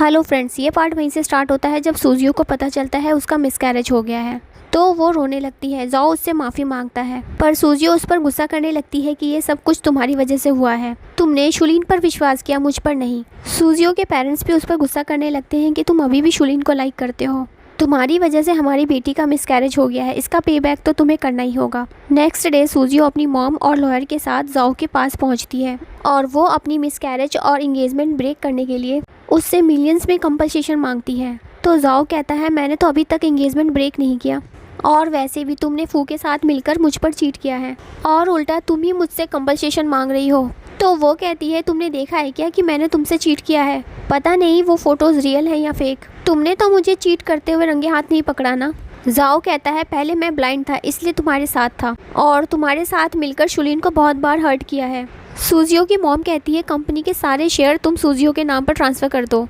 Hello friends, ये part वहीं से स्टार्ट होता है जब सूजियो को पता चलता है उसका मिसकैरेज हो गया है। तो वो रोने लगती है। जाओ उससे माफ़ी मांगता है पर सूजियो उस पर गुस्सा करने लगती है कि ये सब कुछ तुम्हारी वजह से हुआ है। तुमने शुलीन पर विश्वास किया, मुझ पर नहीं। सूजियो के पेरेंट्स भी उस पर गुस्सा करने लगते हैं कि तुम अभी भी शुलीन को लाइक करते हो। तुम्हारी वजह से हमारी बेटी का मिसकैरेज हो गया है, इसका पे बैक तो तुम्हें करना ही होगा। नेक्स्ट डे सूजियो अपनी मॉम और लॉयर के साथ जाओ के पास पहुंचती है और वो अपनी मिसकैरेज और इंगेजमेंट ब्रेक करने के लिए उससे मिलियंस में कंपनसेशन मांगती है। तो जाओ कहता है मैंने तो अभी तक इंगेजमेंट ब्रेक नहीं किया और वैसे भी तुमने फू के साथ मिलकर मुझ पर चीट किया है और उल्टा तुम ही मुझसे कंपनसेशन मांग रही हो। तो वो कहती है तुमने देखा है क्या कि मैंने तुमसे चीट किया है? पता नहीं वो फोटोज़ रियल है या फेक। तुमने तो मुझे चीट करते हुए रंगे हाथ नहीं पकड़ा ना। जाओ कहता है पहले मैं ब्लाइंड था इसलिए तुम्हारे साथ था और तुम्हारे साथ मिलकर शुलीन को बहुत बार हर्ट किया है। सूजियो की मॉम कहती है कंपनी के सारे शेयर तुम सूजियो के नाम पर ट्रांसफ़र कर दो।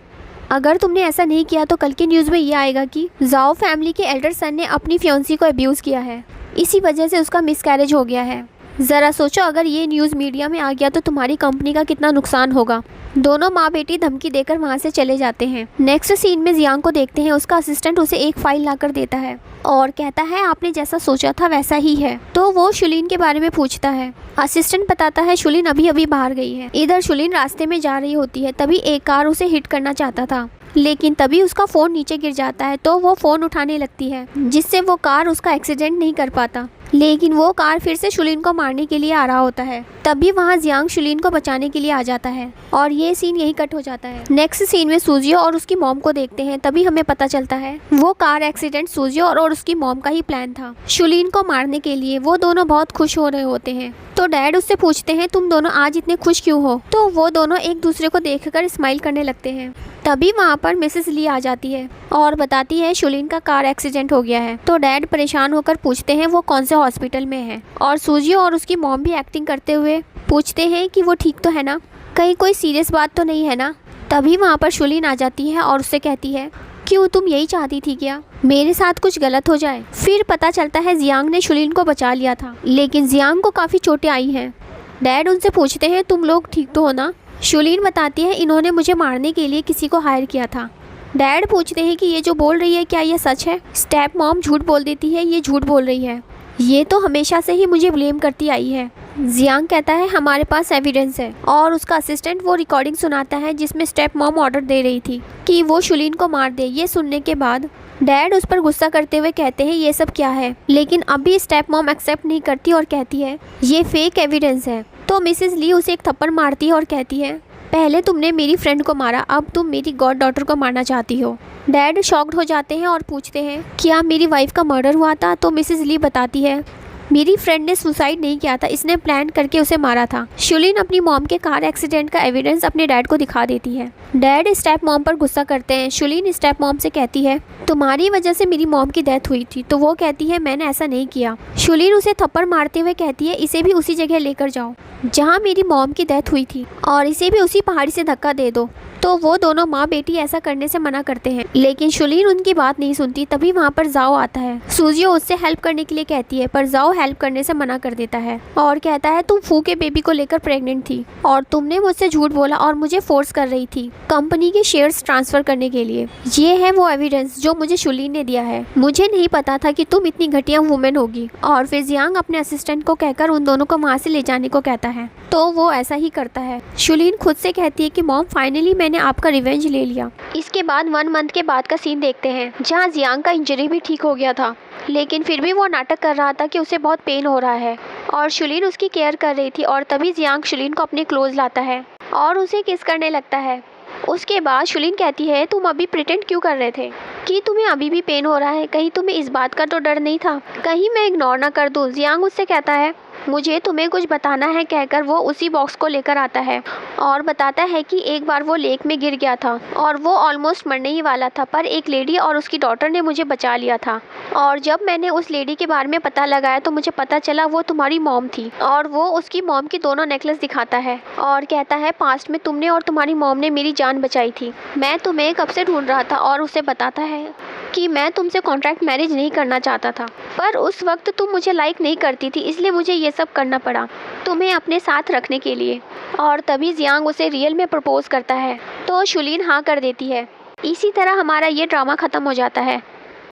अगर तुमने ऐसा नहीं किया तो कल के न्यूज़ में ये आएगा कि जाओ फैमिली के एल्डर सन ने अपनी फियांसी को अब्यूज़ किया है, इसी वजह से उसका मिसकैरेज हो गया है। ज़रा सोचो अगर ये न्यूज़ मीडिया में आ गया तो तुम्हारी कंपनी का कितना नुकसान होगा। दोनों माँ बेटी धमकी देकर वहाँ से चले जाते हैं। नेक्स्ट सीन में जियांग को देखते हैं। उसका असिस्टेंट उसे एक फाइल लाकर देता है और कहता है आपने जैसा सोचा था वैसा ही है। तो वो शुलीन के बारे में पूछता है। असिस्टेंट बताता है शुलीन अभी अभी बाहर गई है। इधर शुलीन रास्ते में जा रही होती है, तभी एक कार उसे हिट करना चाहता था लेकिन तभी उसका फ़ोन नीचे गिर जाता है। तो वो फ़ोन उठाने लगती है जिससे वो कार उसका एक्सीडेंट नहीं कर पाता, लेकिन वो कार फिर से शुलीन को मारने के लिए आ रहा होता है। तभी वहाँ जियांग शुलीन को बचाने के लिए आ जाता है और ये सीन यही कट हो जाता है। नेक्स्ट सीन में सूजियो और उसकी मॉम को देखते हैं। तभी हमें पता चलता है वो कार एक्सीडेंट सूजियो और उसकी मॉम का ही प्लान था शुलीन को मारने के लिए। वो दोनों बहुत खुश हो रहे होते हैं तो डैड उससे पूछते हैं तुम दोनों आज इतने खुश क्यों हो? तो वो दोनों एक दूसरे को देखकर स्माइल करने लगते हैं। तभी वहाँ पर मिसेस ली आ जाती है और बताती है शुलीन का कार एक्सीडेंट हो गया है। तो डैड परेशान होकर पूछते हैं वो कौन से हॉस्पिटल में है और सूजियो और उसकी मॉम भी एक्टिंग करते हुए पूछते हैं कि वो ठीक तो है ना, कहीं कोई सीरियस बात तो नहीं है ना। तभी वहाँ पर शुलीन आ जाती है और उससे कहती है क्यों तुम यही चाहती थी क्या मेरे साथ कुछ गलत हो जाए? फिर पता चलता है जियांग ने शुलीन को बचा लिया था लेकिन जियांग को काफ़ी चोटें आई हैं। डैड उनसे पूछते हैं तुम लोग ठीक तो हो ना? शुलीन बताती है इन्होंने मुझे मारने के लिए किसी को हायर किया था। डैड पूछते हैं कि ये जो बोल रही है क्या ये सच है? स्टेप मॉम झूठ बोल देती है ये झूठ बोल रही है, ये तो हमेशा से ही मुझे ब्लेम करती आई है। जियांग कहता है हमारे पास एविडेंस है और उसका असिस्टेंट वो रिकॉर्डिंग सुनाता है जिसमें स्टेप मॉम ऑर्डर दे रही थी कि वो शुलीन को मार दे। ये सुनने के बाद डैड उस पर गुस्सा करते हुए कहते हैं ये सब क्या है, लेकिन अभी स्टेप मॉम एक्सेप्ट नहीं करती और कहती है ये फेक एविडेंस है। तो मिसेस ली उसे एक थप्पड़ मारती है और कहती है पहले तुमने मेरी फ्रेंड को मारा, अब तुम मेरी गॉड डॉटर को मारना चाहती हो। डैड शॉक्ड हो जाते हैं और पूछते हैं क्या मेरी वाइफ का मर्डर हुआ था? तो मिसेस ली बताती है मेरी फ्रेंड ने सुसाइड नहीं किया था, इसने प्लान करके उसे मारा था। शुलीन अपनी मॉम के कार एक्सीडेंट का एविडेंस अपने डैड को दिखा देती है। डैड स्टेप मॉम पर गुस्सा करते हैं। शुलीन स्टेप मॉम से कहती है तुम्हारी वजह से मेरी मॉम की डेथ हुई थी। तो वो कहती है मैंने ऐसा नहीं किया। शुलीन उसे थप्पड़ मारते हुए कहती है इसे भी उसी जगह लेकर जाओ जहाँ मेरी मॉम की डेथ हुई थी और इसे भी उसी पहाड़ी से धक्का दे दो। तो वो दोनों माँ बेटी ऐसा करने से मना करते हैं लेकिन शुलीन उनकी बात नहीं सुनती। तभी वहाँ पर जाओ आता है। सूजियो उससे हेल्प करने के लिए कहती है पर जाओ हेल्प करने से मना कर देता है और कहता है तुम फू के बेबी को लेकर प्रेग्नेंट थी और तुमने मुझसे झूठ बोला और मुझे फोर्स कर रही थी कंपनी के शेयर्स ट्रांसफर करने के लिए। ये है वो एविडेंस जो मुझे शुलीन ने दिया है। मुझे नहीं पता था कि तुम इतनी घटिया वुमेन होगी। और फिर जियांग अपने असिस्टेंट को कहकर उन दोनों को वहाँ से ले जाने को कहता है तो वो ऐसा ही करता है। शुलीन खुद से कहती है कि मॉम फाइनली मैंने आपका रिवेंज ले लिया। इसके बाद 1 मंथ के बाद का सीन देखते हैं जहाँ जियांग का इंजरी भी ठीक हो गया था लेकिन फिर भी वो नाटक कर रहा था कि उसे बहुत पेन हो रहा है और शुलीन उसकी केयर कर रही थी। और तभी जियांग शुलीन को अपने क्लोज लाता है और उसे किस करने लगता है। उसके बाद शुलीन कहती है तुम अभी प्रिटेंड क्यों कर रहे थे कि तुम्हें अभी भी पेन हो रहा है? कहीं तुम्हें इस बात का तो डर नहीं था कहीं मैं इग्नोर ना कर दूँ? जियांग उससे कहता है मुझे तुम्हें कुछ बताना है कहकर वो उसी बॉक्स को लेकर आता है और बताता है कि एक बार वो लेक में गिर गया था और वो ऑलमोस्ट मरने ही वाला था पर एक लेडी और उसकी डॉटर ने मुझे बचा लिया था और जब मैंने उस लेडी के बारे में पता लगाया तो मुझे पता चला वो तुम्हारी मॉम थी। और वो उसकी मॉम की दोनों नेकलेस दिखाता है और कहता है पास्ट में तुमने और तुम्हारी मॉम ने मेरी जान बचाई थी। मैं तुम्हें कब से ढूंढ रहा था। और उसे बताता है कि मैं तुमसे कॉन्ट्रैक्ट मैरिज नहीं करना चाहता था पर उस वक्त तुम मुझे लाइक नहीं करती थी इसलिए मुझे ये सब करना पड़ा तुम्हें अपने साथ रखने के लिए। और तभी जियांग उसे रियल में प्रपोज करता है तो शुलीन हाँ कर देती है। इसी तरह हमारा ये ड्रामा ख़त्म हो जाता है।